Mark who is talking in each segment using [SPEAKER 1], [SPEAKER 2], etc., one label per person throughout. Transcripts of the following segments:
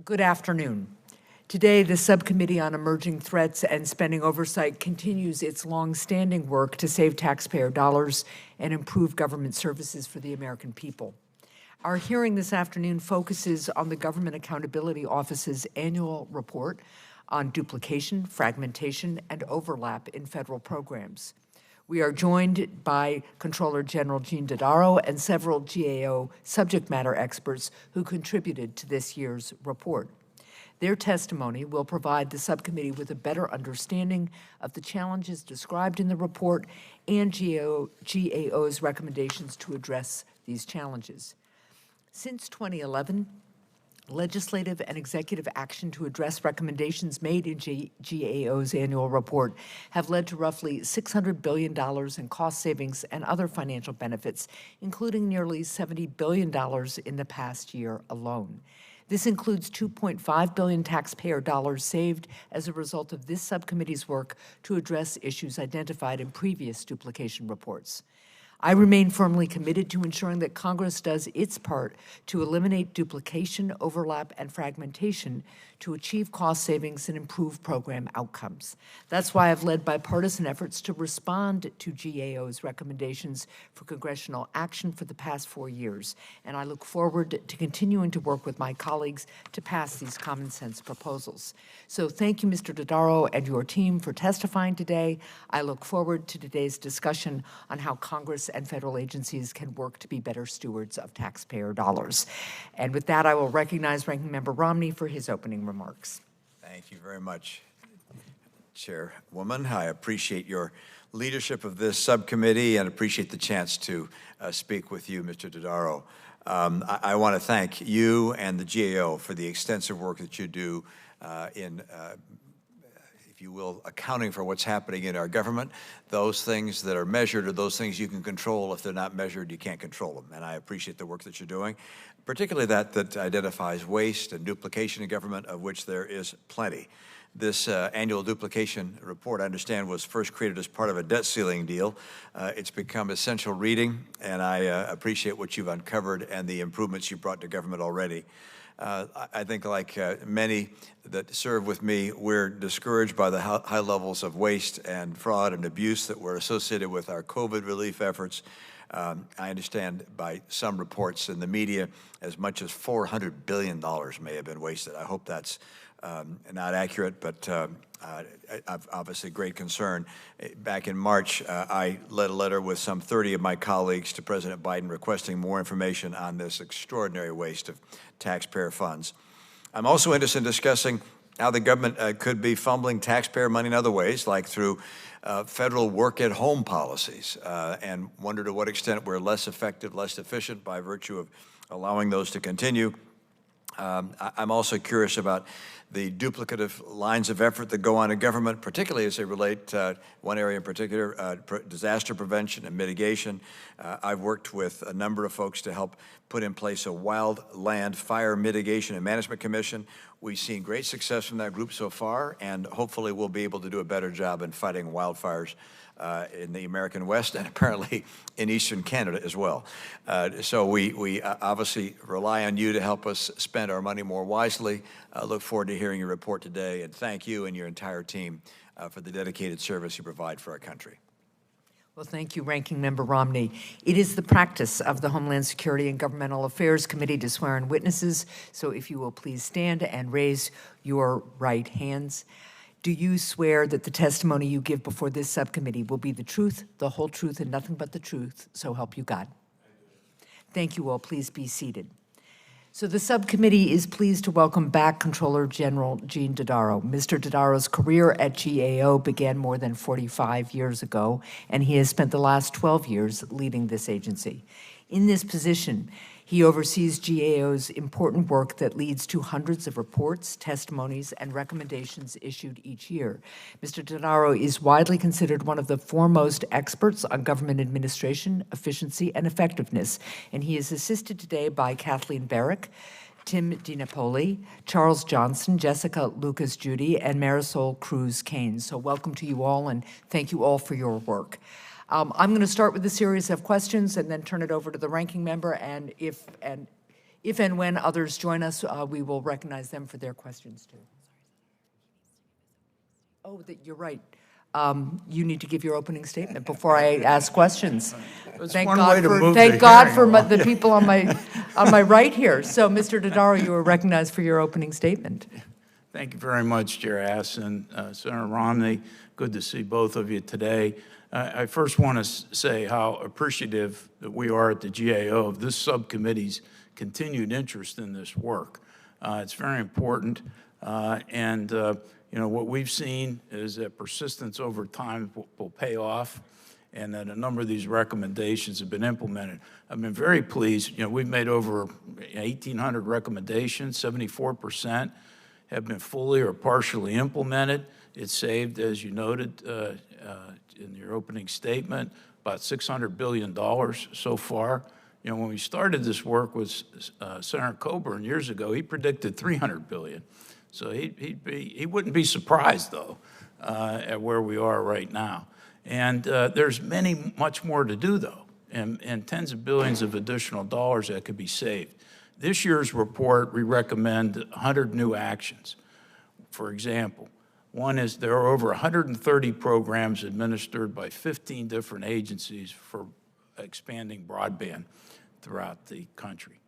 [SPEAKER 1] Good afternoon. Today, the Subcommittee on Emerging Threats and Spending Oversight continues its long-standing work to save taxpayer dollars and improve government services for the American people. Our hearing this afternoon focuses on the Government Accountability Office's annual report on duplication, fragmentation, and overlap in federal programs. We are joined by Controller General Gene Dodaro and several GAO subject matter experts who contributed to this year's report. Their testimony will provide the subcommittee with a better understanding of the challenges described in the report and GAO's recommendations to address these challenges. Since 2011, legislative and executive action to address recommendations made in GAO's annual report have led to roughly $600 billion in cost savings and other financial benefits, including nearly $70 billion in the past year alone. This includes $2.5 billion taxpayer dollars saved as a result of this subcommittee's work to address issues identified in previous duplication reports. I remain firmly committed to ensuring that Congress does its part to eliminate duplication, overlap, and fragmentation to achieve cost savings and improve program outcomes. That's why I've led bipartisan efforts to respond to GAO's recommendations for congressional action for the past 4 years, and I look forward to continuing to work with my colleagues to pass these common sense proposals. So thank you, Mr. Dodaro, and your team for testifying today. I look forward to today's discussion on how Congress and federal agencies can work to be better stewards of taxpayer dollars. And with that, I will recognize Ranking Member Romney for his opening remarks.
[SPEAKER 2] Thank you very much, Chairwoman. I appreciate your leadership of this subcommittee and appreciate the chance to speak with you, Mr. Dodaro. I want to thank you and the GAO for the extensive work that you do in if you will, accounting for what's happening in our government. Those things that are measured are those things you can control. If they're not measured, you can't control them. And I appreciate the work that you're doing, particularly that identifies waste and duplication in government, of which there is plenty. This annual duplication report, I understand, was first created as part of a debt ceiling deal. It's become essential reading, and I appreciate what you've uncovered and the improvements you've brought to government already. I think, like many that serve with me, we're discouraged by the high levels of waste and fraud and abuse that were associated with our COVID relief efforts. I understand by some reports in the media as much as $400 billion may have been wasted. I hope that's not accurate, but obviously great concern. Back in March, I led a letter with some 30 of my colleagues to President Biden requesting more information on this extraordinary waste of taxpayer funds. I'm also interested in discussing how the government could be fumbling taxpayer money in other ways, like through federal work-at-home policies, and wonder to what extent we're less effective, less efficient by virtue of allowing those to continue. I'm also curious about the duplicative lines of effort that go on in government, particularly as they relate to one area in particular, disaster prevention and mitigation. I've worked with a number of folks to help put in place a wildland fire mitigation and management commission. We've seen great success from that group so far, and hopefully we'll be able to do a better job in fighting wildfires in the American West and apparently in Eastern Canada as well. So we obviously rely on you to help us spend our money more wisely. I look forward to hearing your report today, and thank you and your entire team for the dedicated service you provide for our country.
[SPEAKER 1] Well, thank you, Ranking Member Romney. It is the practice of the Homeland Security and Governmental Affairs Committee to swear in witnesses, so if you will please stand and raise your right hands. Do you swear that the testimony you give before this subcommittee will be the truth, the whole truth, and nothing but the truth, so help you God? Thank you all. Please be seated. So the subcommittee is pleased to welcome back Controller General Gene Dodaro. Mr. Dodaro's career at GAO began more than 45 years ago, and he has spent the last 12 years leading this agency. In this position, he oversees GAO's important work that leads to hundreds of reports, testimonies, and recommendations issued each year. Mr. Dodaro is widely considered one of the foremost experts on government administration, efficiency, and effectiveness, and he is assisted today by Kathleen Barrick, Tim DiNapoli, Charles Johnson, Jessica Lucas-Judy, and Marisol Cruz-Kane. So welcome to you all, and thank you all for your work. I'm going to start with a series of questions and then turn it over to the ranking member. And if If and when others join us, we will recognize them for their questions, too. Oh, you're right. You need to give your opening statement before I ask questions. Thank God for the people on my right here. So, Mr. Dodaro, you are recognized for your opening statement.
[SPEAKER 3] Thank you very much, Chair Hassan. Senator Romney, good to see both of you today. I first want to say how appreciative that we are at the GAO of this subcommittee's continued interest in this work. It's very important, and you know, what we've seen is that persistence over time will pay off, and that a number of these recommendations have been implemented. I've been very pleased. You know, we've made over 1,800 recommendations. 74% have been fully or partially implemented. It saved, as you noted in your opening statement, about $600 billion so far. You know, when we started this work with Senator Coburn years ago, he predicted $300 billion. So he wouldn't be surprised, though, at where we are right now. And there's much more to do, though, and tens of billions of additional dollars that could be saved. This year's report, we recommend 100 new actions. For example, one is there are over 130 programs administered by 15 different agencies for expanding broadband throughout the country.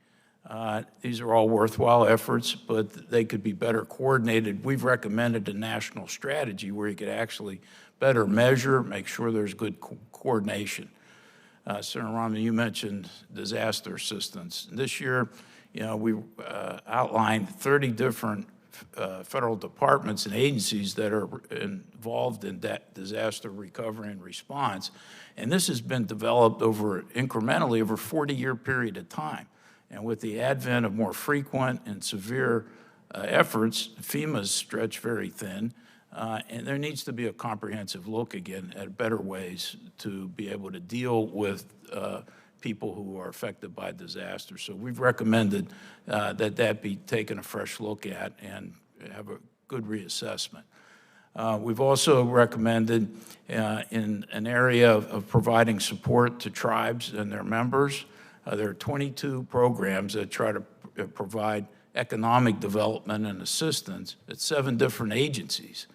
[SPEAKER 3] These are all worthwhile efforts, but they could be better coordinated. We've recommended a national strategy where you could actually better measure, make sure there's good coordination. Senator Romney, you mentioned disaster assistance. This year, you know, we outlined 30 different federal departments and agencies that are involved in that disaster recovery and response. And this has been developed incrementally over a 40-year period of time. And with the advent of more frequent and severe efforts, FEMA's stretched very thin, and there needs to be a comprehensive look again at better ways to be able to deal with people who are affected by disaster. So we've recommended that be taken a fresh look at and have a good reassessment. We've also recommended in an area of providing support to tribes and their members. There are 22 programs that try to provide economic development and assistance at 7 different agencies.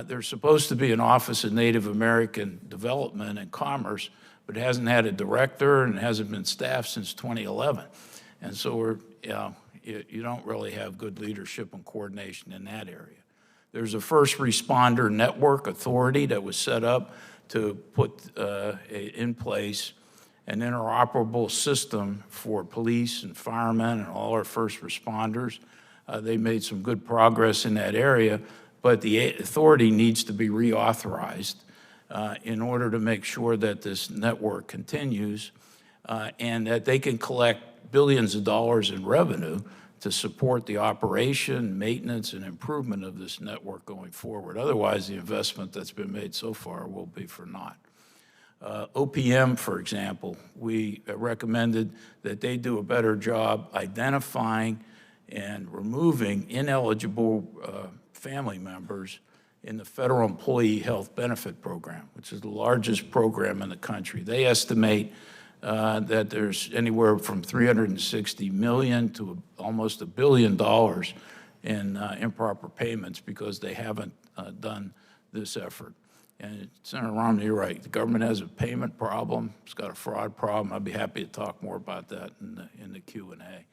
[SPEAKER 3] There's supposed to be an Office of Native American Development and Commerce, but it hasn't had a director and hasn't been staffed since 2011. And so you don't really have good leadership and coordination in that area. There's a first responder network authority that was set up to put in place an interoperable system for police and firemen and all our first responders. They made some good progress in that area, but the authority needs to be reauthorized in order to make sure that this network continues and that they can collect billions of dollars in revenue to support the operation, maintenance, and improvement of this network going forward. Otherwise, the investment that's been made so far will be for naught. OPM, for example, we recommended that they do a better job identifying and removing ineligible family members in the Federal Employee Health Benefit Program, which is the largest program in the country. They estimate that there's anywhere from $360 million to almost $1 billion in improper payments because they haven't done this effort. And Senator Romney, you're right. The government has a payment problem. It's got a fraud problem. I'd be happy to talk more about that in the Q&A.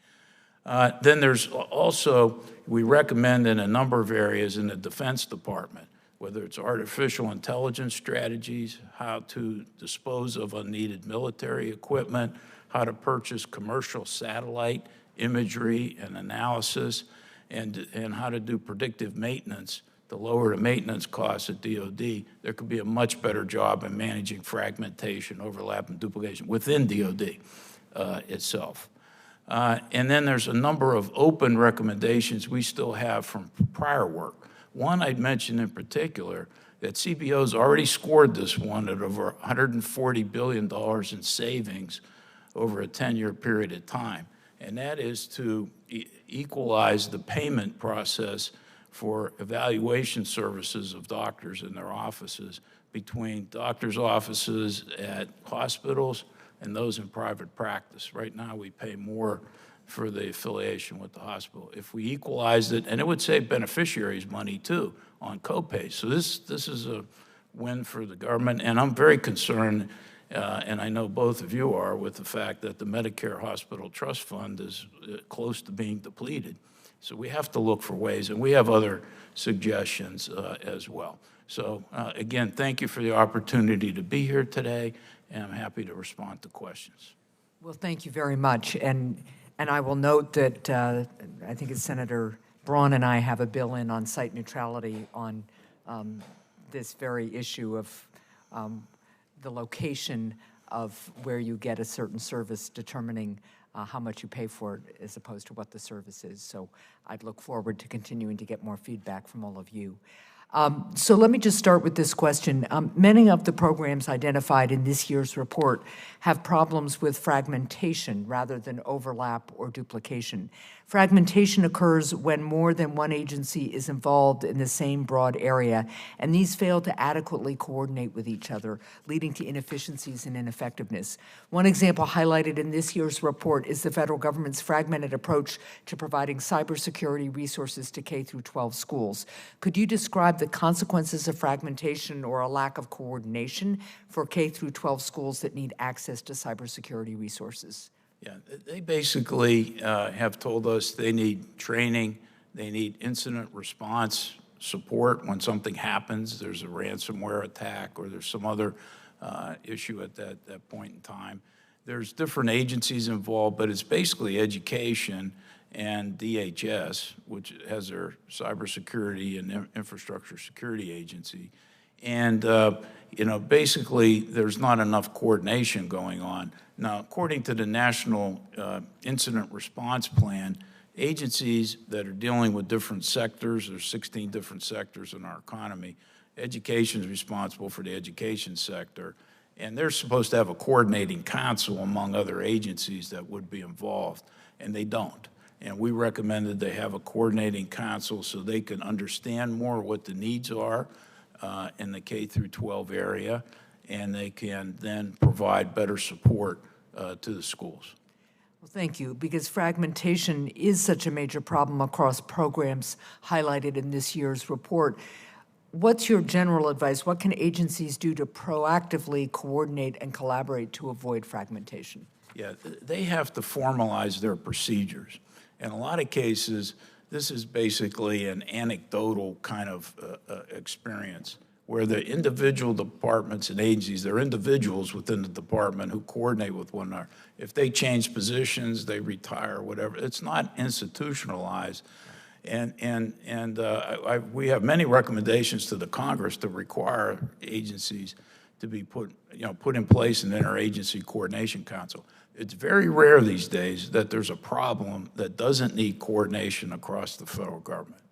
[SPEAKER 3] Then there's also, we recommend in a number of areas in the Defense Department, whether it's artificial intelligence strategies, how to dispose of unneeded military equipment, how to purchase commercial satellite imagery and analysis, and how to do predictive maintenance to lower the maintenance costs at DOD. There could be a much better job in managing fragmentation, overlap, and duplication within DOD itself. And then there's a number of open recommendations we still have from prior work. One I'd mention in particular, that CBO's already scored this one at over $140 billion in savings over a 10-year period of time, and that is to equalize the payment process for evaluation services of doctors in their offices between doctors' offices at hospitals and those in private practice. Right now, we pay more for the affiliation with the hospital. If we equalized it, and it would save beneficiaries money too on copays. So this is a win for the government, and I'm very concerned, and I know both of you are, with the fact that the Medicare Hospital Trust Fund is close to being depleted. So we have to look for ways, and we have other suggestions as well. So again, thank you for the opportunity to be here today, and I'm happy to respond to questions.
[SPEAKER 1] Well, thank you very much. And I will note that I think it's Senator Braun and I have a bill in on site neutrality on this very issue of the location of where you get a certain service determining how much you pay for it as opposed to what the service is. So I'd look forward to continuing to get more feedback from all of you. So let me just start with this question. Many of the programs identified in this year's report have problems with fragmentation rather than overlap or duplication. Fragmentation occurs when more than one agency is involved in the same broad area, and these fail to adequately coordinate with each other, leading to inefficiencies and ineffectiveness. One example highlighted in this year's report is the federal government's fragmented approach to providing cybersecurity resources to K through 12 schools. Could you describe the consequences of fragmentation or a lack of coordination for K through 12 schools that need access to cybersecurity resources?
[SPEAKER 3] Yeah, they basically have told us they need training, they need incident response support when something happens, there's a ransomware attack or there's some other issue at that point in time. There's different agencies involved, but it's basically education and DHS, which has their cybersecurity and infrastructure security agency. And, you know, basically there's not enough coordination going on. Now, according to the National Incident Response Plan, agencies that are dealing with different sectors, there's 16 different sectors in our economy, education is responsible for the education sector, and they're supposed to have a coordinating council among other agencies that would be involved, and they don't. And we recommended they have a coordinating council so they can understand more what the needs are in the K through 12 area, and they can then provide better support to the schools.
[SPEAKER 1] Well, thank you, because fragmentation is such a major problem across programs highlighted in this year's report. What's your general advice? What can agencies do to proactively coordinate and collaborate to avoid fragmentation?
[SPEAKER 3] Yeah, they have to formalize their procedures. In a lot of cases, this is basically an anecdotal kind of experience where the individual departments and agencies, they're individuals within the department who coordinate with one another. If they change positions, they retire, whatever, it's not institutionalized. And we have many recommendations to the Congress to require agencies to be put in place an interagency coordination council. It's very rare these days that there's a problem that doesn't need coordination across the federal government.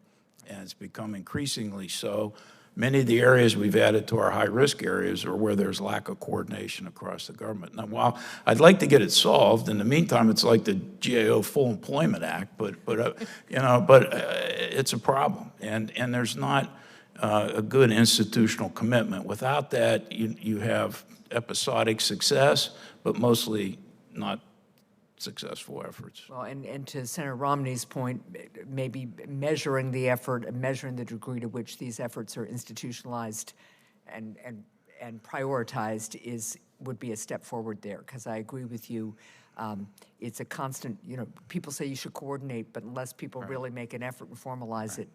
[SPEAKER 3] And it's become increasingly so. Many of the areas we've added to our high-risk areas are where there's lack of coordination across the government. Now, while I'd like to get it solved, in the meantime, it's like the GAO Full Employment Act, but it's a problem, and there's not a good institutional commitment. Without that, you have episodic success, but mostly not successful efforts.
[SPEAKER 1] Well, and to Senator Romney's point, maybe measuring the effort and measuring the degree to which these efforts are institutionalized and prioritized would be a step forward there, because I agree with you. It's a constant, people say you should coordinate, but unless people really make an effort and formalize it,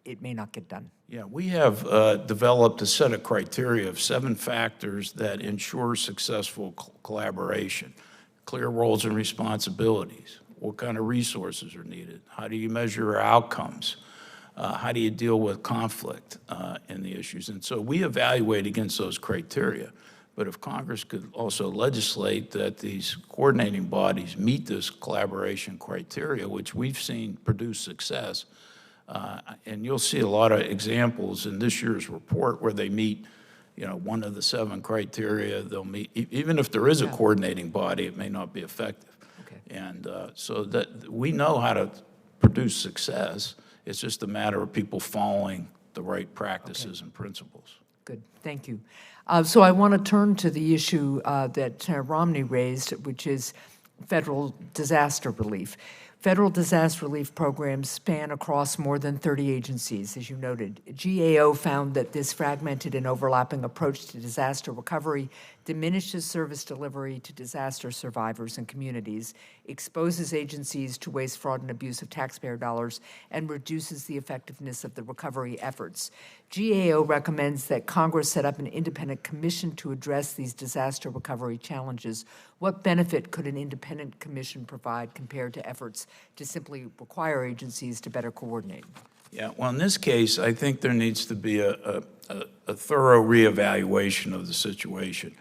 [SPEAKER 1] it may not get done.
[SPEAKER 3] Yeah, we have developed a set of criteria of 7 factors that ensure successful collaboration. Clear roles and responsibilities. What kind of resources are needed? How do you measure outcomes? How do you deal with conflict in the issues? And so we evaluate against those criteria. But if Congress could also legislate that these coordinating bodies meet this collaboration criteria, which we've seen produce success, and you'll see a lot of examples in this year's report where they meet one of the 7 criteria, they'll meet. Even if there is a coordinating body, it may not be effective. Okay. And so that we know how to produce success. It's just a matter of people following the right practices and principles.
[SPEAKER 1] Good, thank you. So I want to turn to the issue that Senator Romney raised, which is federal disaster relief. Federal disaster relief programs span across more than 30 agencies, as you noted. GAO found that this fragmented and overlapping approach to disaster recovery diminishes service delivery to disaster survivors and communities, exposes agencies to waste, fraud, and abuse of taxpayer dollars, and reduces the effectiveness of the recovery efforts. GAO recommends that Congress set up an independent commission to address these disaster recovery challenges. What benefit could an independent commission provide compared to efforts to simply require agencies to better coordinate?
[SPEAKER 3] Yeah, well, in this case, I think there needs to be a thorough reevaluation of the situation.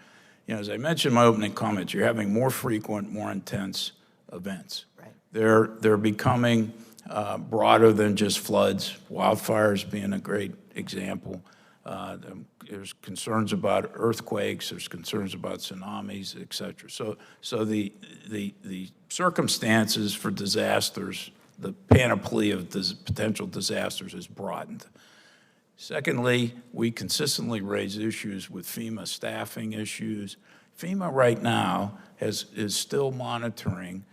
[SPEAKER 3] You know, as I mentioned in my opening comments, you're having more frequent, more intense events.
[SPEAKER 1] Right.
[SPEAKER 3] They're becoming broader than just floods, wildfires being a great example. There's concerns about earthquakes, there's concerns about tsunamis, et cetera. So the circumstances for disasters, the panoply of potential disasters is broadened. Secondly, we consistently raise issues with FEMA staffing issues. FEMA right now is still monitoring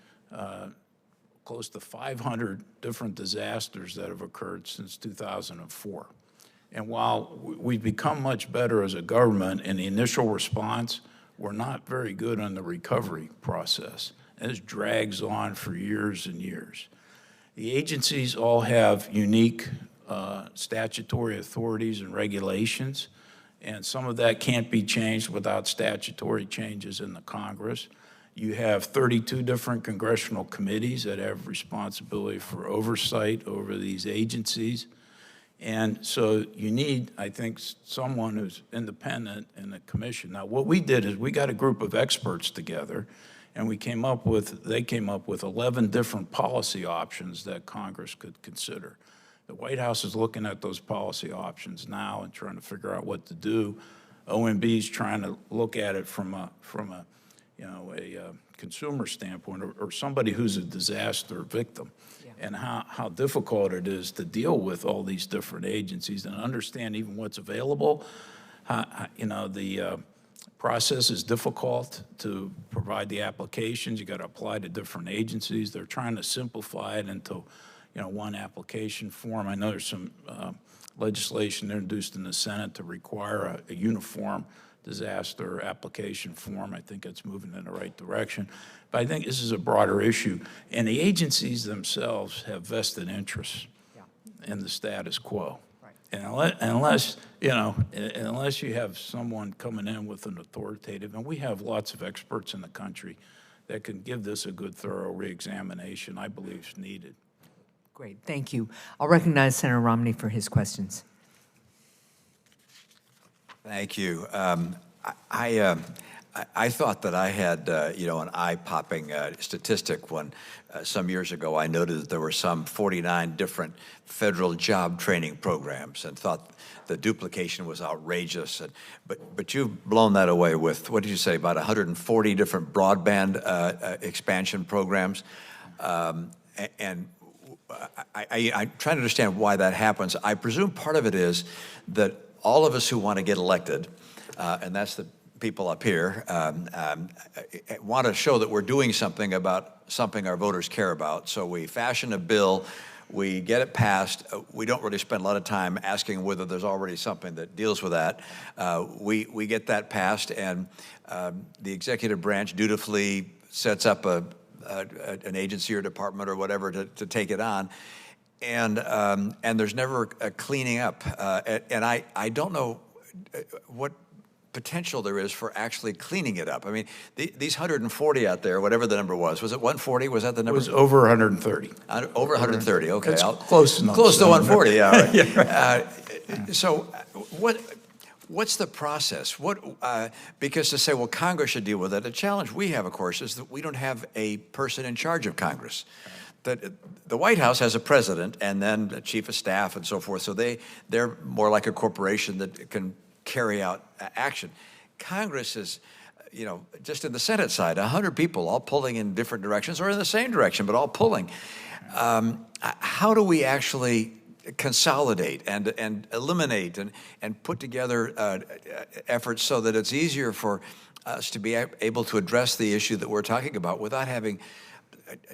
[SPEAKER 3] close to 500 different disasters that have occurred since 2004. And while we've become much better as a government in the initial response, we're not very good on the recovery process. And this drags on for years and years. The agencies all have unique statutory authorities and regulations, and some of that can't be changed without statutory changes in the Congress. You have 32 different congressional committees that have responsibility for oversight over these agencies. And so you need, I think, someone who's independent in the commission. Now, what we did is we got a group of experts together, and they came up with 11 different policy options that Congress could consider. The White House is looking at those policy options now and trying to figure out what to do. OMB is trying to look at it from a consumer standpoint, or somebody who's a disaster victim, and how difficult it is to deal with all these different agencies and understand even what's available. The process is difficult to provide the applications. You got to apply to different agencies. They're trying to simplify it into one application form. I know there's some legislation introduced in the Senate to require a uniform disaster application form. I think it's moving in the right direction. But I think this is a broader issue. And the agencies themselves have vested interests in the status quo.
[SPEAKER 1] Right.
[SPEAKER 3] And unless you have someone coming in with an authoritative, and we have lots of experts in the country that can give this a good, thorough reexamination, I believe is needed.
[SPEAKER 1] Great, thank you. I'll recognize Senator Romney for his questions.
[SPEAKER 2] Thank you. I thought that I had, an eye-popping statistic when some years ago I noted that there were some 49 different federal job training programs, and thought the duplication was outrageous. But you've blown that away with, what did you say, about 140 different broadband expansion programs, and I'm trying to understand why that happens. I presume part of it is that all of us who want to get elected, and that's the people up here, want to show that we're doing something about something our voters care about. So we fashion a bill, we get it passed. We don't really spend a lot of time asking whether there's already something that deals with that. We get that passed, and the executive branch dutifully sets up an agency or department or whatever to take it on, and there's never a cleaning up, and I don't know what potential there is for actually cleaning it up. I mean, these 140 out there, whatever the number was it 140? Was that the number?
[SPEAKER 3] It was over 130.
[SPEAKER 2] Over 130, okay.
[SPEAKER 3] It's close enough.
[SPEAKER 2] Close to 140, yeah, right.
[SPEAKER 3] Yeah, right.
[SPEAKER 2] So what's the process? Because to say, well, Congress should deal with it, the challenge we have, of course, is that we don't have a person in charge of Congress. That the White House has a president and then a chief of staff and so forth, so they're more like a corporation that can carry out action. Congress is, just in the Senate side, 100 people all pulling in different directions or in the same direction, but all pulling. How do we actually consolidate and eliminate and put together efforts so that it's easier for us to be able to address the issue that we're talking about without having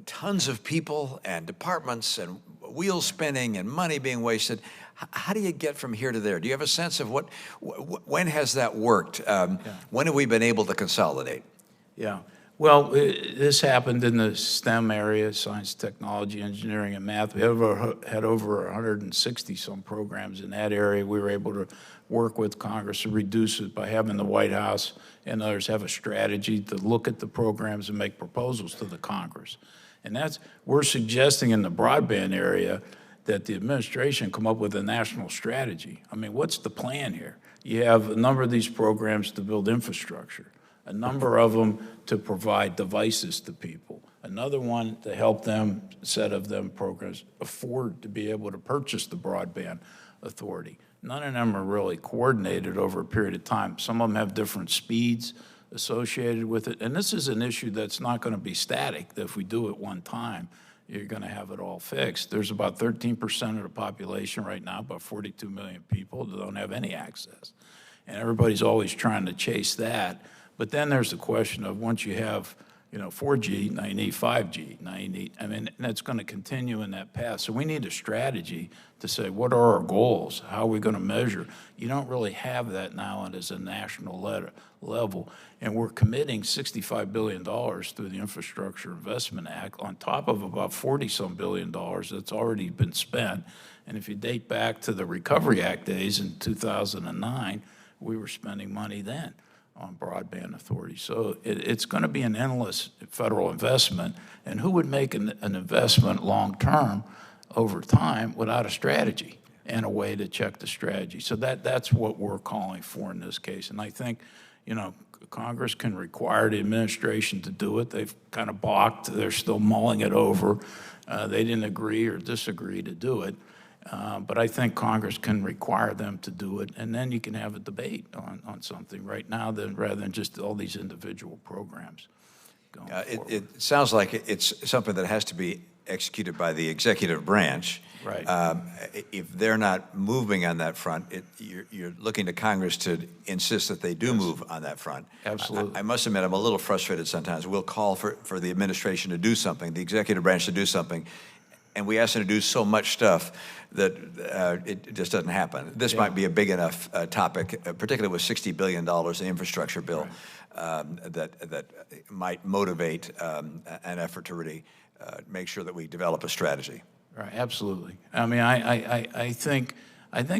[SPEAKER 2] tons of people and departments and wheels spinning and money being wasted. How do you get from here to there? Do you have a sense of when has that worked? When have we been able to consolidate?
[SPEAKER 3] Yeah. Well, this happened in the STEM area, science, technology, engineering, and math. We had over 160 some programs in that area. We were able to work with Congress to reduce it by having the White House and others have a strategy to look at the programs and make proposals to the Congress. And we're suggesting in the broadband area that the administration come up with a national strategy. I mean, what's the plan here? You have a number of these programs to build infrastructure, a number of them to provide devices to people, another one to help them, set of them programs, afford to be able to purchase the broadband authority. None of them are really coordinated over a period of time. Some of them have different speeds associated with it. And this is an issue that's not going to be static, that if we do it one time, you're going to have it all fixed. There's about 13% of the population right now, about 42 million people, that don't have any access. And everybody's always trying to chase that. But then there's the question of once you have 4G, now you need 5G, now you need, and that's going to continue in that path. So we need a strategy to say, what are our goals? How are we going to measure? You don't really have that now as a national level. And we're committing $65 billion through the Infrastructure Investment Act on top of about $40-some billion that's already been spent. And if you date back to the Recovery Act days in 2009, we were spending money then on broadband authority. So it's going to be an endless federal investment. And who would make an investment long-term over time without a strategy and a way to check the strategy? So that's what we're calling for in this case. And I think, Congress can require the administration to do it. They've kind of balked. They're still mulling it over. They didn't agree or disagree to do it. But I think Congress can require them to do it, and then you can have a debate on something right now rather than just all these individual programs going forward.
[SPEAKER 2] It sounds like it's something that has to be executed by the executive branch.
[SPEAKER 3] Right.
[SPEAKER 2] If they're not moving on that front, you're looking to Congress to insist that they do move on that front.
[SPEAKER 3] Absolutely.
[SPEAKER 2] I must admit, I'm a little frustrated sometimes. We'll call for the administration to do something, the executive branch to do something, and we ask them to do so much stuff that it just doesn't happen. This might be a big enough topic, particularly with $60 billion in infrastructure bill, that might motivate an effort to really make sure that we develop a strategy.
[SPEAKER 3] Right, absolutely. I mean, I think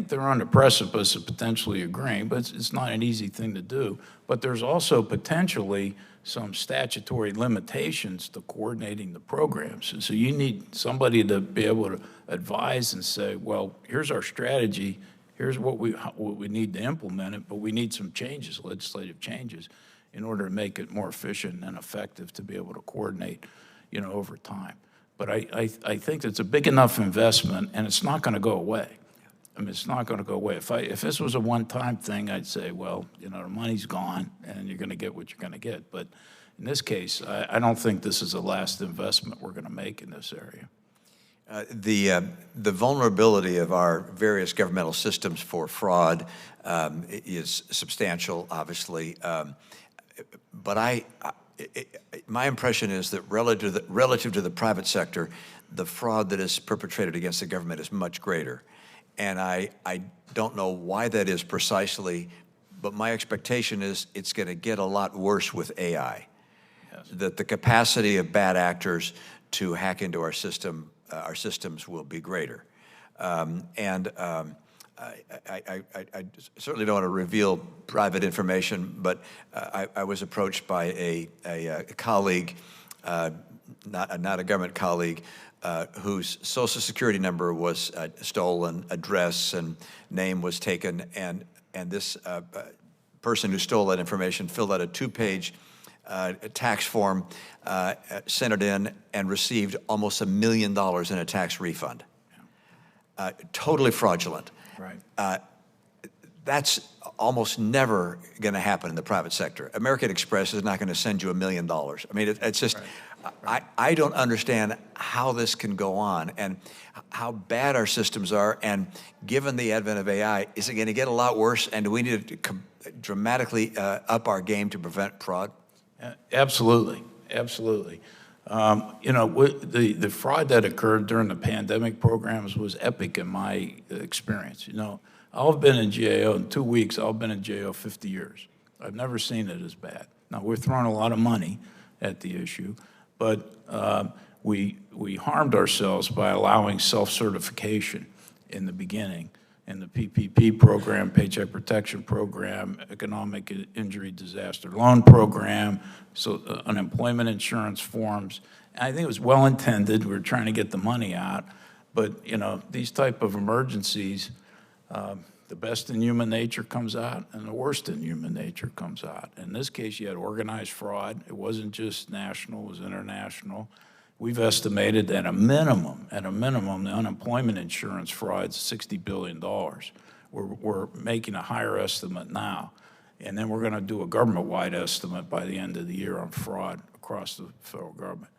[SPEAKER 3] they're on the precipice of potentially agreeing, but it's not an easy thing to do. But there's also potentially some statutory limitations to coordinating the programs. And so you need somebody to be able to advise and say, well, here's our strategy, here's what we need to implement it, but we need some changes, legislative changes, in order to make it more efficient and effective to be able to coordinate, over time. But I think it's a big enough investment, and it's not going to go away. I mean, it's not going to go away. If this was a one-time thing, I'd say, well, the money's gone, and you're going to get what you're going to get. But in this case, I don't think this is the last investment we're going to make in this area.
[SPEAKER 2] The vulnerability of our various governmental systems for fraud is substantial, obviously. But my impression is that relative to the private sector, the fraud that is perpetrated against the government is much greater. And I don't know why that is precisely, but my expectation is it's going to get a lot worse with AI. Yes. That the capacity of bad actors to hack into our systems will be greater. I certainly don't want to reveal private information, but I was approached by a colleague, not a government colleague, whose Social Security number was stolen, address and name was taken, and this person who stole that information filled out a 2-page tax form, sent it in, and received almost $1 million in a tax refund. Totally fraudulent.
[SPEAKER 3] Right.
[SPEAKER 2] That's almost never going to happen in the private sector. American Express is not going to send you $1 million. I mean, it's just, right. I don't understand how this can go on and how bad our systems are. And given the advent of AI, is it going to get a lot worse? And do we need to dramatically up our game to prevent fraud?
[SPEAKER 3] Absolutely, absolutely. The fraud that occurred during the pandemic programs was epic in my experience. I've been in GAO in 2 weeks. I've been in GAO 50 years. I've never seen it as bad. Now, we're throwing a lot of money at the issue, but we harmed ourselves by allowing self-certification in the beginning. In the PPP program, Paycheck Protection Program, Economic Injury Disaster Loan Program, so unemployment insurance forms. And I think it was well-intended. We were trying to get the money out. But, these type of emergencies, the best in human nature comes out and the worst in human nature comes out. In this case, you had organized fraud. It wasn't just national, it was international. We've estimated that at a minimum, the unemployment insurance fraud's $60 billion. We're making a higher estimate now. And then we're going to do a government-wide estimate by the end of the year on fraud across the federal government.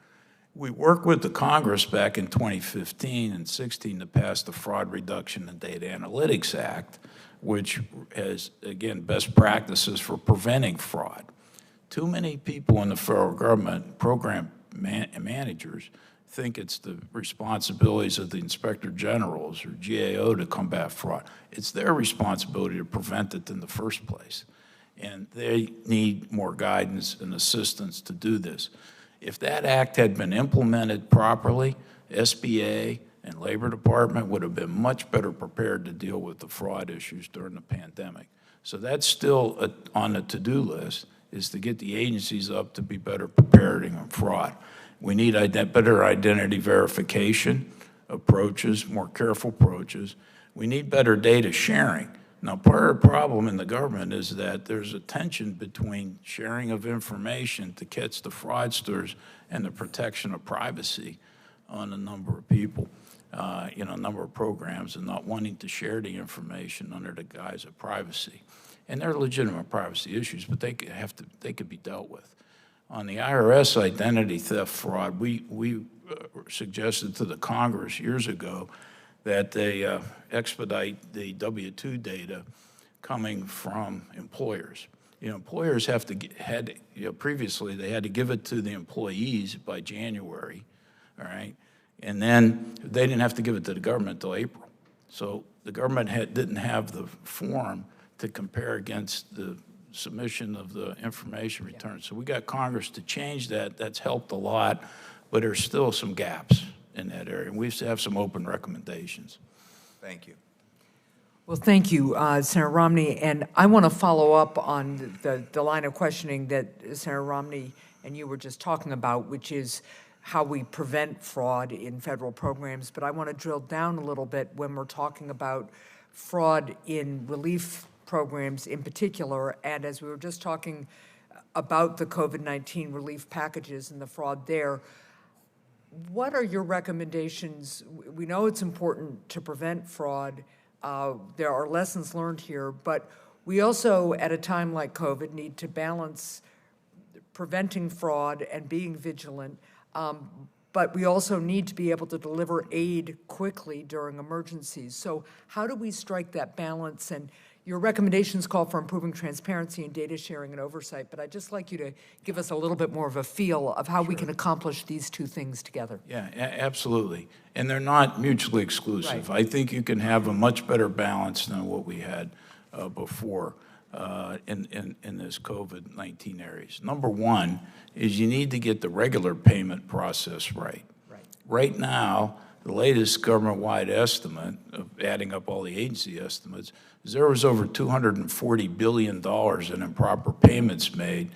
[SPEAKER 3] We worked with the Congress back in 2015 and 16 to pass the Fraud Reduction and Data Analytics Act, which has, again, best practices for preventing fraud. Too many people in the federal government, program managers, think it's the responsibilities of the inspector generals or GAO to combat fraud. It's their responsibility to prevent it in the first place. And they need more guidance and assistance to do this. If that act had been implemented properly, SBA and Labor Department would have been much better prepared to deal with the fraud issues during the pandemic. So that's still on the to-do list, is to get the agencies up to be better prepared on fraud. We need better identity verification approaches, more careful approaches. We need better data sharing. Now, part of the problem in the government is that there's a tension between sharing of information to catch the fraudsters and the protection of privacy on a number of people, a number of programs, and not wanting to share the information under the guise of privacy. And they're legitimate privacy issues, but they could be dealt with. On the IRS identity theft fraud, we suggested to the Congress years ago that they expedite the W-2 data coming from employers. Employers previously they had to give it to the employees by January, all right? And then they didn't have to give it to the government until April. So the government didn't have the form to compare against the submission of the information return. So we got Congress to change that. That's helped a lot, but there's still some gaps in that area. And we have some open recommendations.
[SPEAKER 2] Thank you.
[SPEAKER 1] Well, thank you, Senator Romney. And I want to follow up on the line of questioning that Senator Romney and you were just talking about, which is how we prevent fraud in federal programs. But I want to drill down a little bit when we're talking about fraud in relief programs in particular. And as we were just talking about the COVID-19 relief packages and the fraud there, what are your recommendations? We know it's important to prevent fraud. There are lessons learned here, but we also, at a time like COVID, need to balance preventing fraud and being vigilant. But we also need to be able to deliver aid quickly during emergencies. So how do we strike that balance? And your recommendations call for improving transparency and data sharing and oversight, but I'd just like you to give us a little bit more of a feel of how we can accomplish these two things together.
[SPEAKER 3] Yeah, absolutely. And they're not mutually exclusive.
[SPEAKER 1] Right.
[SPEAKER 3] I think you can have a much better balance than what we had before in this COVID-19 areas. Number one is you need to get the regular payment process right. Right now, the latest government-wide estimate, of adding up all the agency estimates, is there was over $240 billion in improper payments made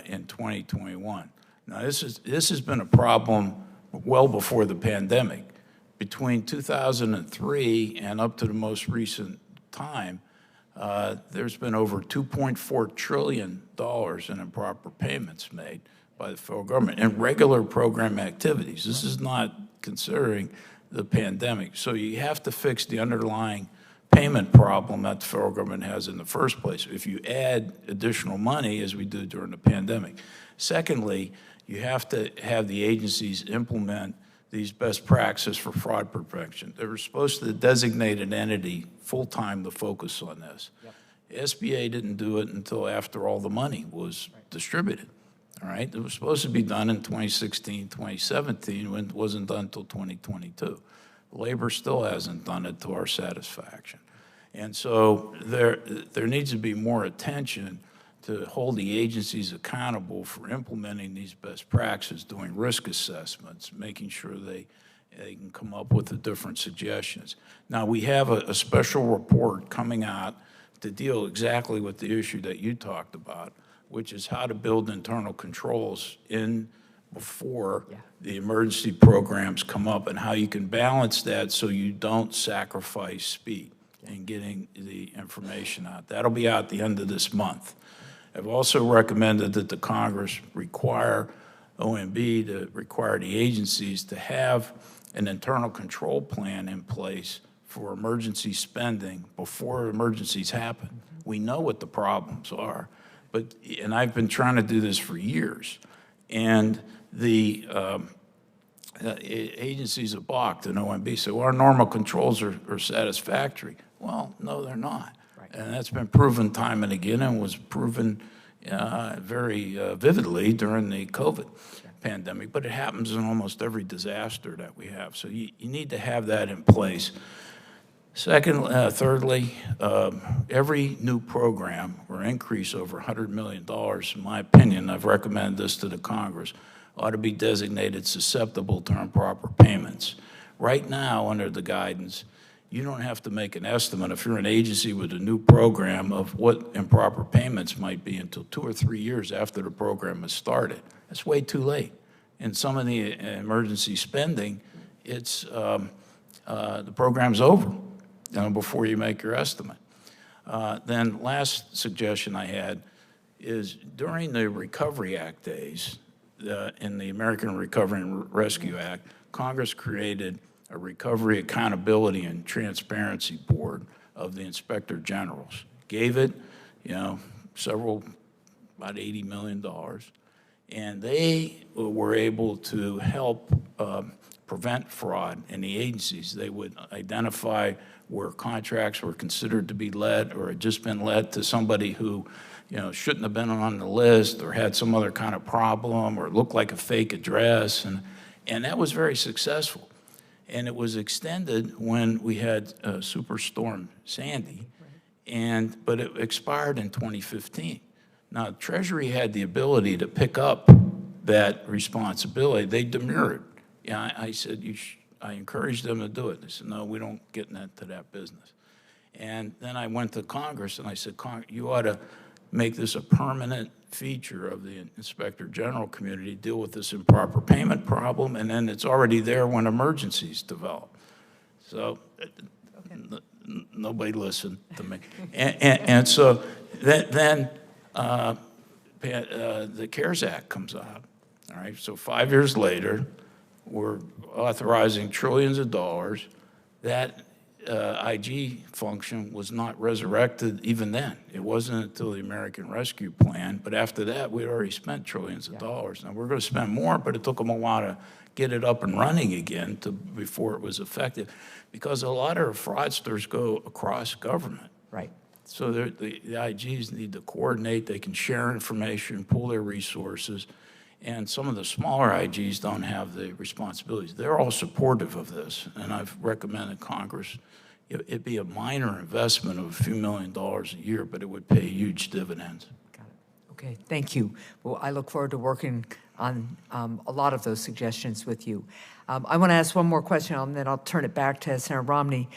[SPEAKER 3] in 2021. Now, this has been a problem well before the pandemic. Between 2003 and up to the most recent time, there's been over $2.4 trillion in improper payments made by the federal government in regular program activities. This is not considering the pandemic. So you have to fix the underlying payment problem that the federal government has in the first place if you add additional money, as we do during the pandemic. Secondly, you have to have the agencies implement these best practices for fraud prevention. They were supposed to designate an entity full-time to focus on this. Yep. SBA didn't do it until after all the money was distributed. all right? It was supposed to be done in 2016, 2017, when it wasn't done until 2022. Labor still hasn't done it to our satisfaction. And so there needs to be more attention to hold the agencies accountable for implementing these best practices, doing risk assessments, making sure they can come up with the different suggestions. Now, we have a special report coming out to deal exactly with the issue that you talked about, which is how to build internal controls in before the emergency programs come up, and how you can balance that so you don't sacrifice speed in getting the information out. That'll be out the end of this month. I've also recommended that the Congress require OMB to require the agencies to have an internal control plan in place for emergency spending before emergencies happen. We know what the problems are, and I've been trying to do this for years. And the agencies have balked, and OMB said, well, our normal controls are satisfactory. Well, no, they're not. Right. And that's been proven time and again, and was proven very vividly during the COVID pandemic. But it happens in almost every disaster that we have. So you need to have that in place. Thirdly, every new program or increase over $100 million, in my opinion, I've recommended this to the Congress, ought to be designated susceptible to improper payments. Right now, under the guidance, you don't have to make an estimate if you're an agency with a new program of what improper payments might be until 2 or 3 years after the program has started. That's way too late. In some of the emergency spending, it's the program's over before you make your estimate. Then last suggestion I had is during the Recovery Act days, in the American Recovery and Rescue Act, Congress created a Recovery Accountability and Transparency Board of the Inspector Generals. Gave it, about $80 million. And they were able to help prevent fraud in the agencies. They would identify where contracts were considered to be let or had just been let to somebody who shouldn't have been on the list or had some other kind of problem or looked like a fake address. And that was very successful. And it was extended when we had Superstorm Sandy, but it expired in 2015. Now, Treasury had the ability to pick up that responsibility. They demurred. I said, I encouraged them to do it. They said, no, we don't get into that business. And then I went to Congress and I said, you ought to make this a permanent feature of the Inspector General community, deal with this improper payment problem, and then it's already there when emergencies develop. So nobody listened to me. And so then the CARES Act comes out, all right? So 5 years later, we're authorizing trillions of dollars. That IG function was not resurrected even then. It wasn't until the American Rescue Plan, but after that, we'd already spent trillions of dollars. Now, we're going to spend more, but it took them a while to get it up and running again before it was effective, because a lot of fraudsters go across government.
[SPEAKER 1] Right.
[SPEAKER 3] So the IGs need to coordinate. They can share information, pool their resources, and some of the smaller IGs don't have the responsibilities. They're all supportive of this, and I've recommended Congress it'd be a minor investment of a few $1 million a year, but it would pay huge dividends.
[SPEAKER 1] Got it. Okay, thank you. Well, I look forward to working on a lot of those suggestions with you. I want to ask one more question, and then I'll turn it back to Senator Romney.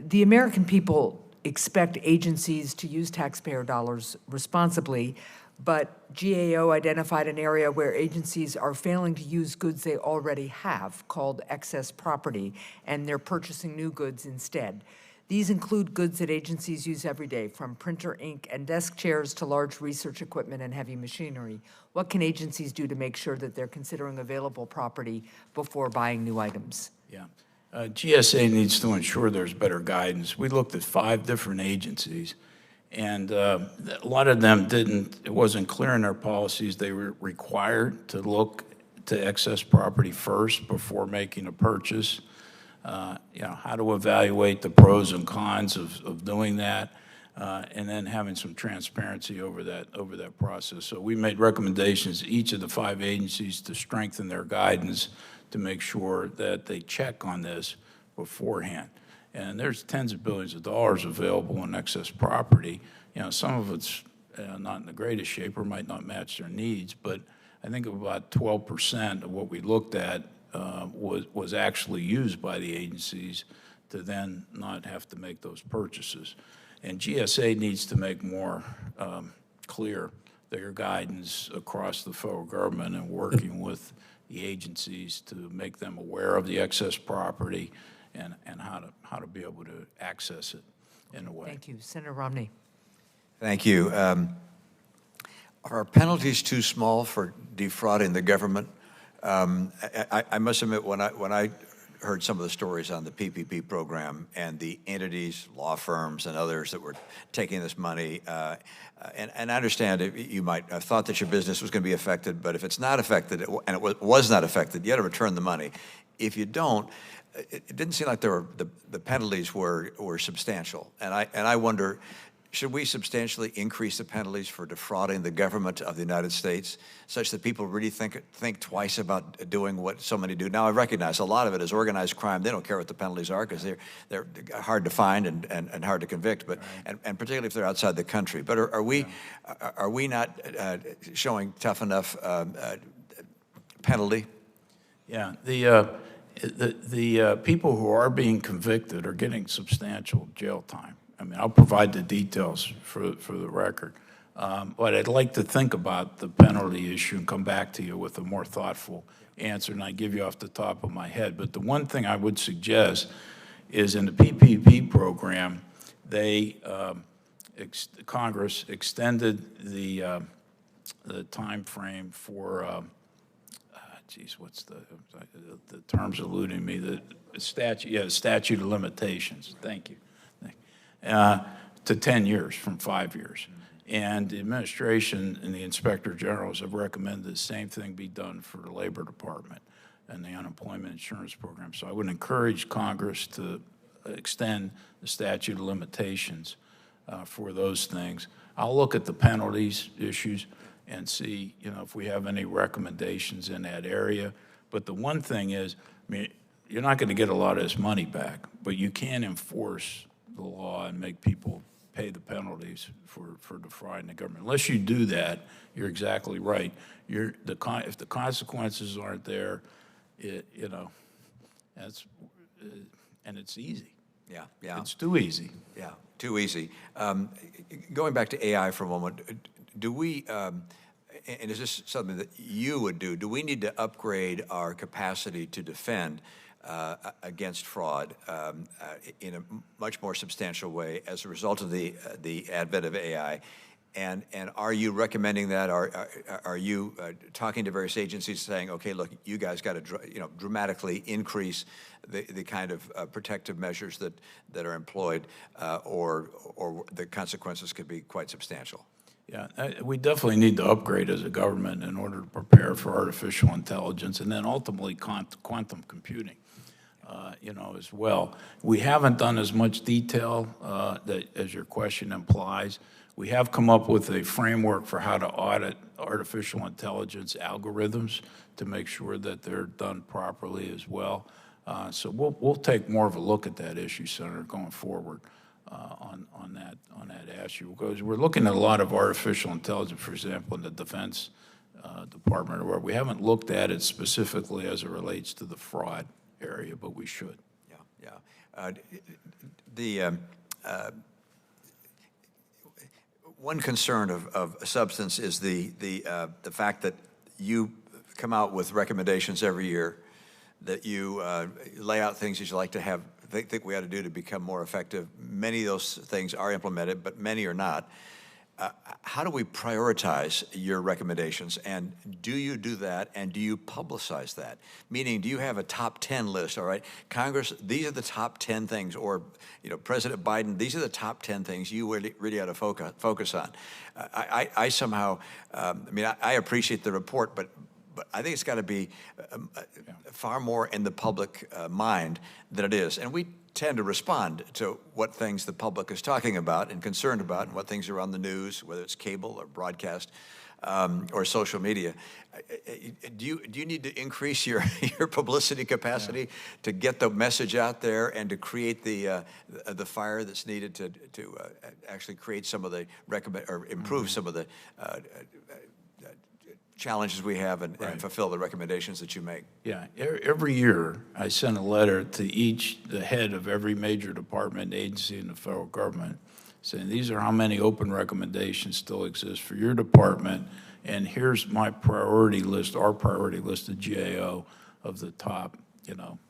[SPEAKER 1] The American people expect agencies to use taxpayer dollars responsibly, but GAO identified an area where agencies are failing to use goods they already have, called excess property, and they're purchasing new goods instead. These include goods that agencies use every day, from printer ink and desk chairs to large research equipment and heavy machinery. What can agencies do to make sure that they're considering available property before buying new items?
[SPEAKER 3] Yeah. GSA needs to ensure there's better guidance. We looked at 5 different agencies, and a lot of them it wasn't clear in their policies. They were required to look to excess property first before making a purchase. How to evaluate the pros and cons of doing that. and then having some transparency over that process. So we made recommendations to each of the 5 agencies to strengthen their guidance to make sure that they check on this beforehand. And there's tens of billions of dollars available in excess property. Some of it's not in the greatest shape or might not match their needs, but I think about 12% of what we looked at was actually used by the agencies to then not have to make those purchases. And GSA needs to make more clear their guidance across the federal government and working with the agencies to make them aware of the excess property and how to be able to access it in a way.
[SPEAKER 1] Thank you. Senator Romney.
[SPEAKER 2] Thank you. Are penalties too small for defrauding the government? I must admit, when I heard some of the stories on the PPP program and the entities, law firms, and others that were taking this money, and I understand you might have thought that your business was going to be affected, but if it's not affected, and it was not affected, you got to return the money. If you don't, it didn't seem like the penalties were substantial, and I wonder, should we substantially increase the penalties for defrauding the government of the United States, such that people really think twice about doing what so many do? Now, I recognize a lot of it is organized crime. They don't care what the penalties are because they're hard to find and hard to convict, but right. and particularly if they're outside the country. But are we not showing tough enough penalty?
[SPEAKER 3] Yeah, the people who are being convicted are getting substantial jail time. I mean, I'll provide the details for the record. But I'd like to think about the penalty issue and come back to you with a more thoughtful answer, and I give you off the top of my head. But the one thing I would suggest is in the PPP program, Congress extended the time frame for, what's the term's eluding me, the statute of limitations. Thank you. To 10 years from 5 years. And the administration and the inspector generals have recommended the same thing be done for the Labor Department and the unemployment insurance program. So I would encourage Congress to extend the statute of limitations for those things. I'll look at the penalties issues and see, if we have any recommendations in that area. But the one thing is, you're not going to get a lot of this money back, but you can enforce the law and make people pay the penalties for defrauding the government. Unless you do that, you're exactly right. If the consequences aren't there, that's and it's easy.
[SPEAKER 2] Yeah.
[SPEAKER 3] It's too easy.
[SPEAKER 2] Yeah, too easy. Going back to AI for a moment, do we? And is this something that you would do? Do we need to upgrade our capacity to defend against fraud in a much more substantial way as a result of the advent of AI? And are you recommending that? Are you talking to various agencies saying, okay, look, you guys got to dramatically increase the kind of protective measures that are employed, or the consequences could be quite substantial?
[SPEAKER 3] Yeah, we definitely need to upgrade as a government in order to prepare for artificial intelligence and then ultimately quantum computing, as well. We haven't done as much detail as your question implies. We have come up with a framework for how to audit artificial intelligence algorithms to make sure that they're done properly as well. So we'll take more of a look at that issue, Senator, going forward. On that issue, because we're looking at a lot of artificial intelligence, for example, in the Defense Department, where we haven't looked at it specifically as it relates to the fraud area, but we should.
[SPEAKER 2] Yeah. One concern of substance is the fact that you come out with recommendations every year, that you lay out things that you like to have. Think we ought to do to become more effective. Many of those things are implemented, but many are not. How do we prioritize your recommendations, and do you do that, and do you publicize that? Meaning, do you have a top 10 list, all right? Congress, these are the top 10 things, or President Biden, these are the top 10 things you really ought to focus on. I somehow, I appreciate the report, but I think it's got to be far more in the public mind than it is. And we tend to respond to what things the public is talking about and concerned about and what things are on the news, whether it's cable or broadcast or social media. Do you need to increase your publicity capacity to get the message out there and to create the fire that's needed to actually create some of the improve some of the challenges we have and fulfill the recommendations that you make?
[SPEAKER 3] Yeah, every year I send a letter to the head of every major department and agency in the federal government saying these are how many open recommendations still exist for your department, and here's my priority list, our priority list of GAO of the top.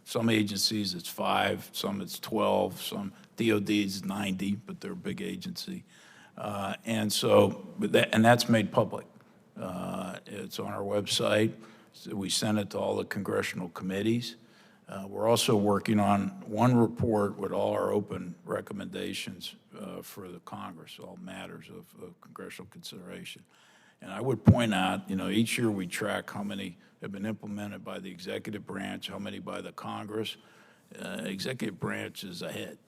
[SPEAKER 3] Some agencies it's 5, some it's 12, some DOD's 90, but they're a big agency, and that's made public. It's on our website. So we send it to all the congressional committees. We're also working on one report with all our open recommendations for the Congress, all matters of congressional consideration. And I would point out, each year we track how many have been implemented by the executive branch, how many by the Congress. Executive branch is ahead.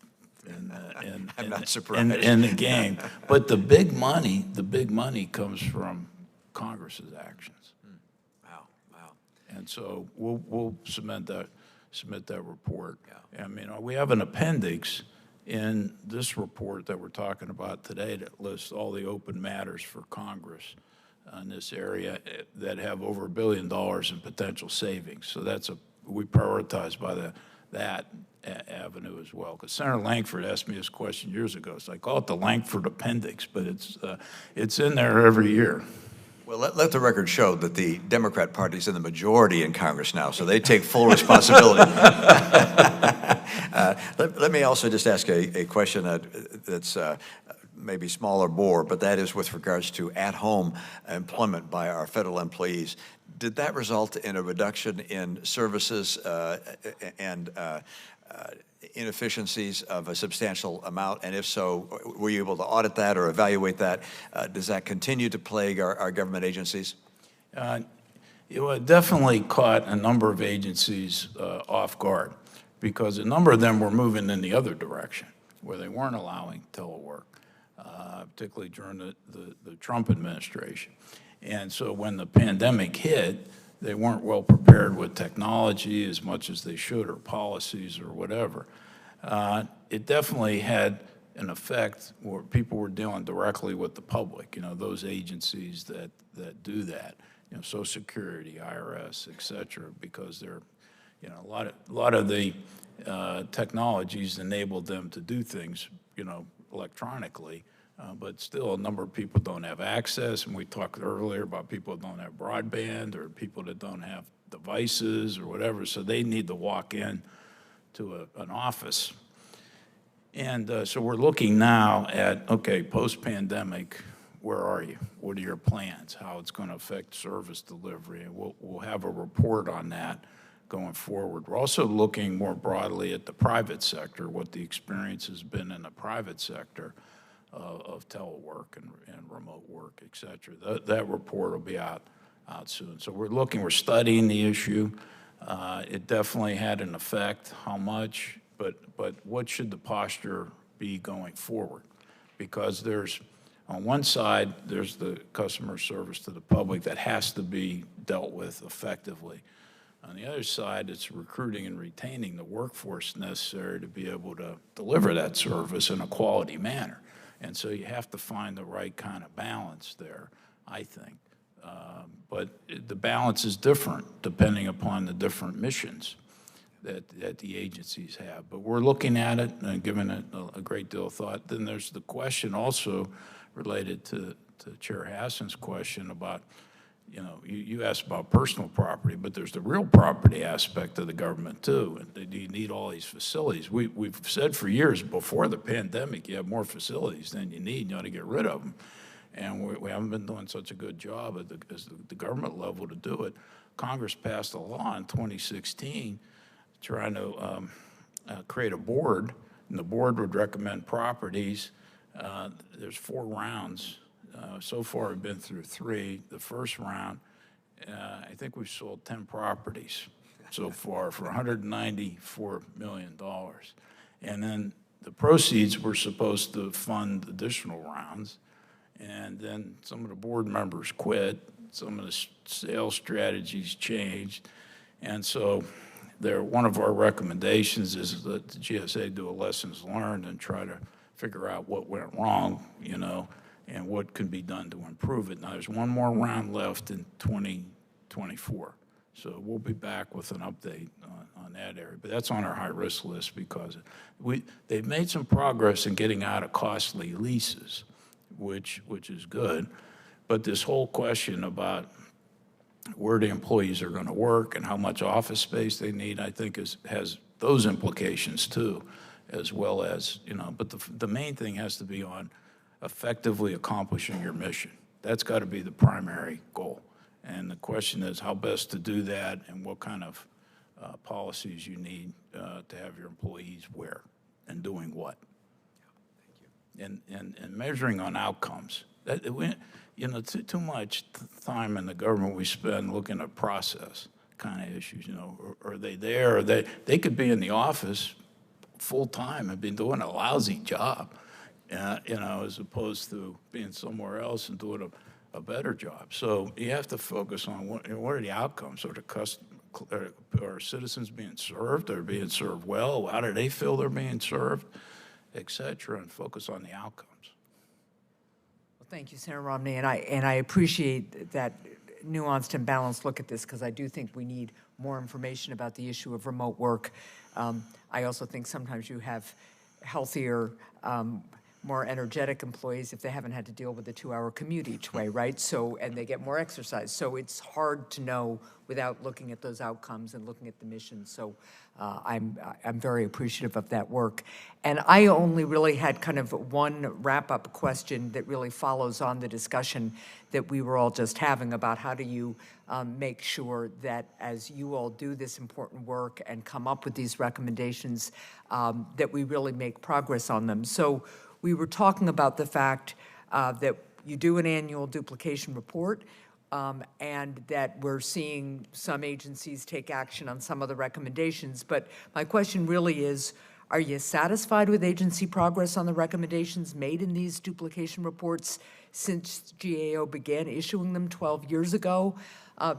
[SPEAKER 2] I'm not surprised.
[SPEAKER 3] In the game. But the big money comes from Congress's actions.
[SPEAKER 2] Wow.
[SPEAKER 3] And so we'll submit that report. Yeah. I mean, we have an appendix in this report that we're talking about today that lists all the open matters for Congress in this area that have over $1 billion in potential savings. So we prioritize by that avenue as well. Because Senator Lankford asked me this question years ago. So I call it the Lankford Appendix, but it's in there every year.
[SPEAKER 2] Well, let the record show that the Democrat Party's in the majority in Congress now, so they take full responsibility. Let me also just ask a question that's maybe small or bore, but that is with regards to at-home employment by our federal employees. Did that result in a reduction in services and inefficiencies of a substantial amount? And if so, were you able to audit that or evaluate that? Does that continue to plague our government agencies?
[SPEAKER 3] It definitely caught a number of agencies off guard because a number of them were moving in the other direction where they weren't allowing telework, particularly during the Trump administration. And so when the pandemic hit, they weren't well prepared with technology as much as they should, or policies or whatever. It definitely had an effect where people were dealing directly with the public, those agencies that do that, Social Security, IRS, et cetera, because they're, a lot of the technologies enabled them to do things, electronically. But still, a number of people don't have access, and we talked earlier about people that don't have broadband or people that don't have devices or whatever, so they need to walk in to an office. And so we're looking now at, okay, post-pandemic, where are you? What are your plans? How it's going to affect service delivery? And we'll have a report on that going forward. We're also looking more broadly at the private sector, what the experience has been in the private sector of telework and remote work, et cetera. That report will be out soon. So we're studying the issue. It definitely had an effect. How much? But what should the posture be going forward? Because there's, on one side, there's the customer service to the public that has to be dealt with effectively. On the other side, it's recruiting and retaining the workforce necessary to be able to deliver that service in a quality manner. And so you have to find the right kind of balance there, I think. But the balance is different depending upon the different missions that the agencies have. But we're looking at it and giving it a great deal of thought. Then there's the question also related to Chair Hassan's question about, you asked about personal property, but there's the real property aspect of the government too. And do you need all these facilities? We've said for years before the pandemic, you have more facilities than you need, you ought to get rid of them. And we haven't been doing such a good job at the government level to do it. Congress passed a law in 2016 trying to create a board, and the board would recommend properties. There's 4 rounds. So far, we've been through 3. The first round, I think we've sold 10 properties so far for $194 million. And then the proceeds were supposed to fund additional rounds. And then some of the board members quit. Some of the sales strategies changed. And so one of our recommendations is that the GSA do a lessons learned and try to figure out what went wrong, and what can be done to improve it. Now, there's one more round left in 2024. So we'll be back with an update on that area. But that's on our high-risk list because they've made some progress in getting out of costly leases, which is good. But this whole question about where the employees are going to work and how much office space they need, I think has those implications too, as well as, but the main thing has to be on effectively accomplishing your mission. That's got to be the primary goal. And the question is how best to do that and what kind of policies you need to have your employees where and doing what. And measuring on outcomes. Too much time in the government we spend looking at process kind of issues. Are they there? Or they could be in the office full time and been doing a lousy job, as opposed to being somewhere else and doing a better job. So you have to focus on what are the outcomes? Are citizens being served? Are being served well? How do they feel they're being served, et cetera, and focus on the outcomes.
[SPEAKER 1] Well, thank you, Senator Romney, and I appreciate that nuanced and balanced look at this because I do think we need more information about the issue of remote work. I also think sometimes you have healthier, more energetic employees if they haven't had to deal with a 2-hour commute each way, right? So, and they get more exercise. So it's hard to know without looking at those outcomes and looking at the mission. So I'm very appreciative of that work. And I only really had kind of one wrap-up question that really follows on the discussion that we were all just having about how do you make sure that as you all do this important work and come up with these recommendations, that we really make progress on them. So we were talking about the fact that you do an annual duplication report, and that we're seeing some agencies take action on some of the recommendations. But my question really is, are you satisfied with agency progress on the recommendations made in these duplication reports since GAO began issuing them 12 years ago?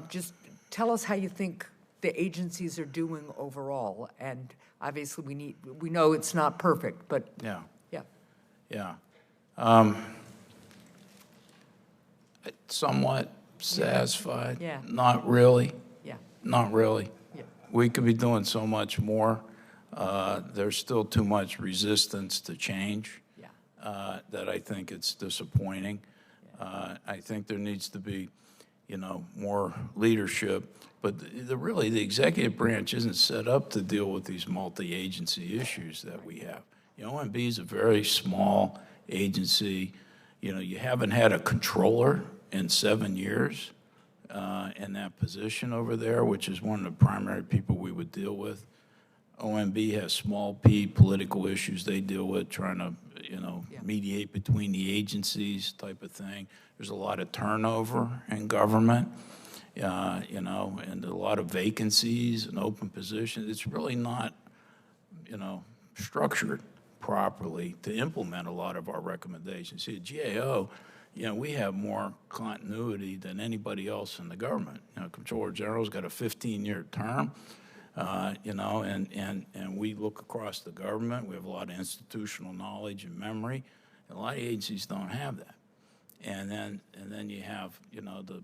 [SPEAKER 1] Just tell us how you think the agencies are doing overall. And obviously we know it's not perfect, but
[SPEAKER 3] yeah.
[SPEAKER 1] Yeah.
[SPEAKER 3] Somewhat satisfied.
[SPEAKER 1] Yeah.
[SPEAKER 3] Not really.
[SPEAKER 1] Yeah.
[SPEAKER 3] Not really.
[SPEAKER 1] Yeah.
[SPEAKER 3] We could be doing so much more. There's still too much resistance to change.
[SPEAKER 1] Yeah.
[SPEAKER 3] That I think it's disappointing. Yeah. I think there needs to be, more leadership. But really, the executive branch isn't set up to deal with these multi-agency issues that we have. OMB is a very small agency. You haven't had a controller in 7 years in that position over there, which is one of the primary people we would deal with. OMB has small p political issues they deal with, trying to, mediate between the agencies type of thing. There's a lot of turnover in government, and a lot of vacancies and open positions. It's really not, structured properly to implement a lot of our recommendations. See, at GAO, we have more continuity than anybody else in the government. Comptroller General's got a 15-year term, and we look across the government. We have a lot of institutional knowledge and memory. And a lot of agencies don't have that. And then you have, the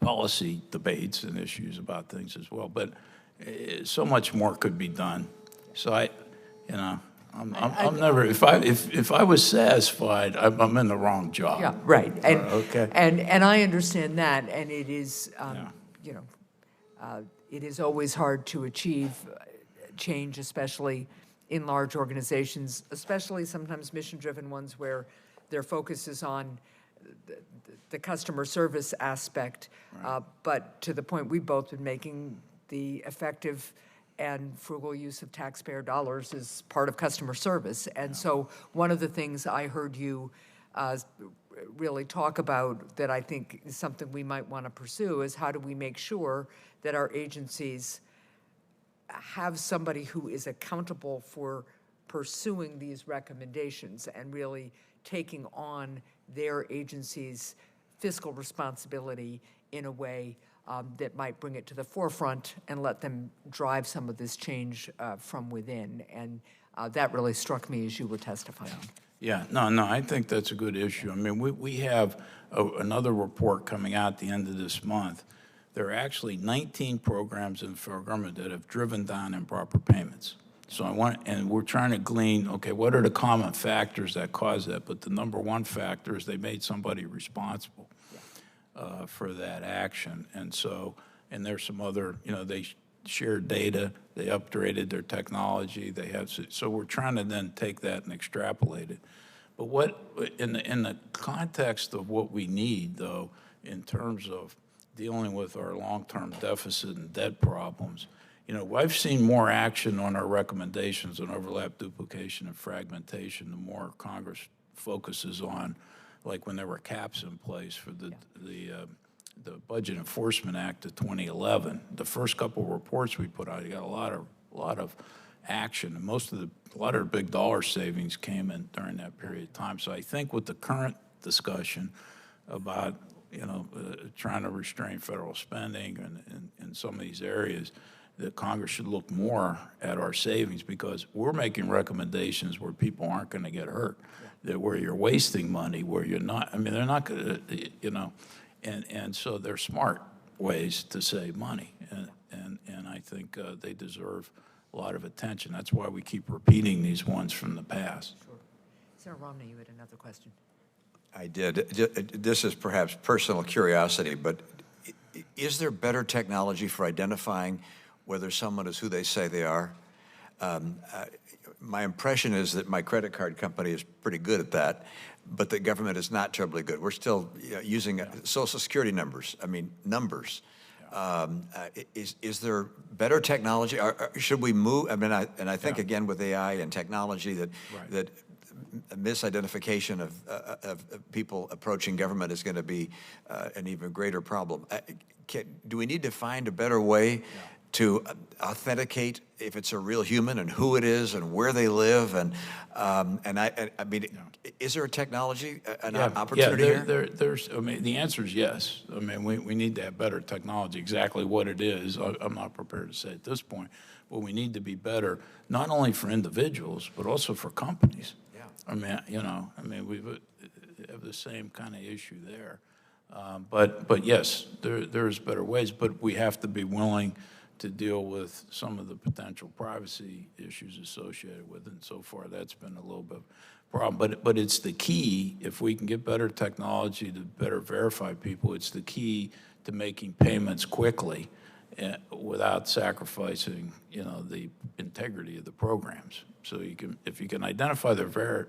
[SPEAKER 3] policy debates and issues about things as well. But so much more could be done. So I'm never. If I was satisfied, I'm in the wrong job.
[SPEAKER 1] Yeah, right. And
[SPEAKER 3] okay.
[SPEAKER 1] And I understand that, and it is, it is always hard to achieve change, especially in large organizations, especially sometimes mission-driven ones where their focus is on the customer service aspect. Right. But to the point we've both been making, the effective and frugal use of taxpayer dollars is part of customer service. And so one of the things I heard you really talk about that I think is something we might want to pursue is how do we make sure that our agencies have somebody who is accountable for pursuing these recommendations and really taking on their agency's fiscal responsibility in a way that might bring it to the forefront and let them drive some of this change from within. And that really struck me as you were testifying.
[SPEAKER 3] Yeah, no, I think that's a good issue. I mean, we have another report coming out at the end of this month. There are actually 19 programs in the federal government that have driven down improper payments. So and we're trying to glean, okay, what are the common factors that cause that? But the number one factor is they made somebody responsible for that action. And so, and there's some other, they shared data, they upgraded their technology, so we're trying to then take that and extrapolate it. But in the context of what we need, though, in terms of dealing with our long-term deficit and debt problems, I've seen more action on our recommendations on overlap, duplication, and fragmentation the more Congress focuses on, like when there were caps in place for the Budget Enforcement Act of 2011. The first couple of reports we put out, you got a lot of action, and a lot of the big dollar savings came in during that period of time. So I think with the current discussion about trying to restrain federal spending in some of these areas, that Congress should look more at our savings, because we're making recommendations where people aren't going to get hurt, that where you're wasting money, where you're not. I mean, they're not going to, and so they're smart ways to save money, and I think they deserve a lot of attention. That's why we keep repeating these ones from the past.
[SPEAKER 1] Sure. Senator Romney, you had another question.
[SPEAKER 2] I did. This is perhaps personal curiosity, but is there better technology for identifying whether someone is who they say they are? My impression is that my credit card company is pretty good at that, but the government is not terribly good. We're still using Social Security numbers. I mean, numbers. Is there better technology? Should we move? I mean, I think again with AI and technology that misidentification of people approaching government is going to be an even greater problem. Do we need to find a better way to authenticate if it's a real human and who it is and where they live? And I mean, is there a technology, an opportunity here?
[SPEAKER 3] I mean, the answer is yes. I mean, we need to have better technology. Exactly what it is, I'm not prepared to say at this point. But we need to be better, not only for individuals, but also for companies.
[SPEAKER 2] Yeah.
[SPEAKER 3] I mean, we have the same kind of issue there. But yes, there's better ways, but we have to be willing to deal with some of the potential privacy issues associated with it. And so far, that's been a little bit of a problem. But it's the key, if we can get better technology to better verify people, it's the key to making payments quickly without sacrificing, the integrity of the programs. So if you can identify their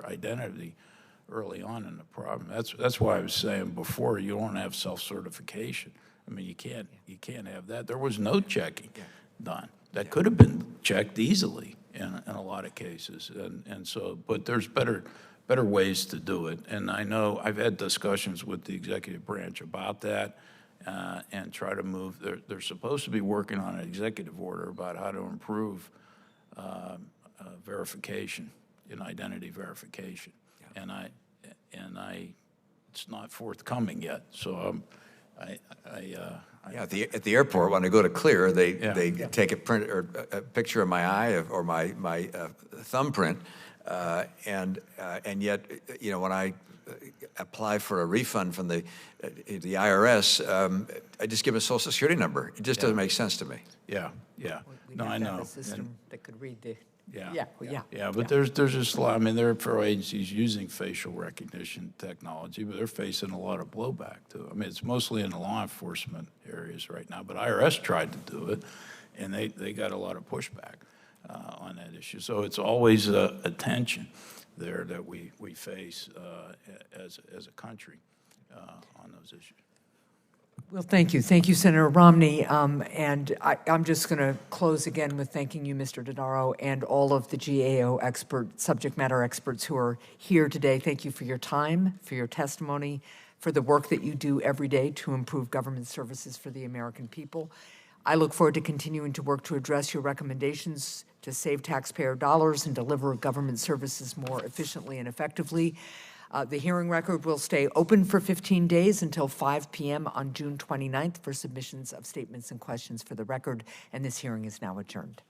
[SPEAKER 3] identity early on in the problem. That's why I was saying before, you don't have self-certification. I mean, you can't have that. There was no checking done. That could have been checked easily in a lot of cases. And so, but there's better ways to do it. And I know I've had discussions with the executive branch about that and try to move. They're supposed to be working on an executive order about how to improve verification, identity verification. Yeah. And it's not forthcoming yet. So
[SPEAKER 2] at the airport when I go to clear, they take a picture of my eye or my thumbprint, and yet when I apply for a refund from the IRS, I just give a Social Security number. It just doesn't make sense to me.
[SPEAKER 3] Yeah.
[SPEAKER 1] No,
[SPEAKER 3] I know.
[SPEAKER 1] A system that could read the.
[SPEAKER 3] Yeah, but there's just a lot. I mean, there are federal agencies using facial recognition technology, but they're facing a lot of blowback too. I mean, it's mostly in the law enforcement areas right now, but IRS tried to do it, and they got a lot of pushback on that issue. So it's always a tension there that we face as a country on those issues.
[SPEAKER 1] Well, thank you. Thank you, Senator Romney. And I'm just going to close again with thanking you, Mr. Dodaro, and all of the GAO subject matter experts who are here today. Thank you for your time, for your testimony, for the work that you do every day to improve government services for the American people. I look forward to continuing to work to address your recommendations to save taxpayer dollars and deliver government services more efficiently and effectively. The hearing record will stay open for 15 days until 5 p.m. on June 29th for submissions of statements and questions for the record, and this hearing is now adjourned.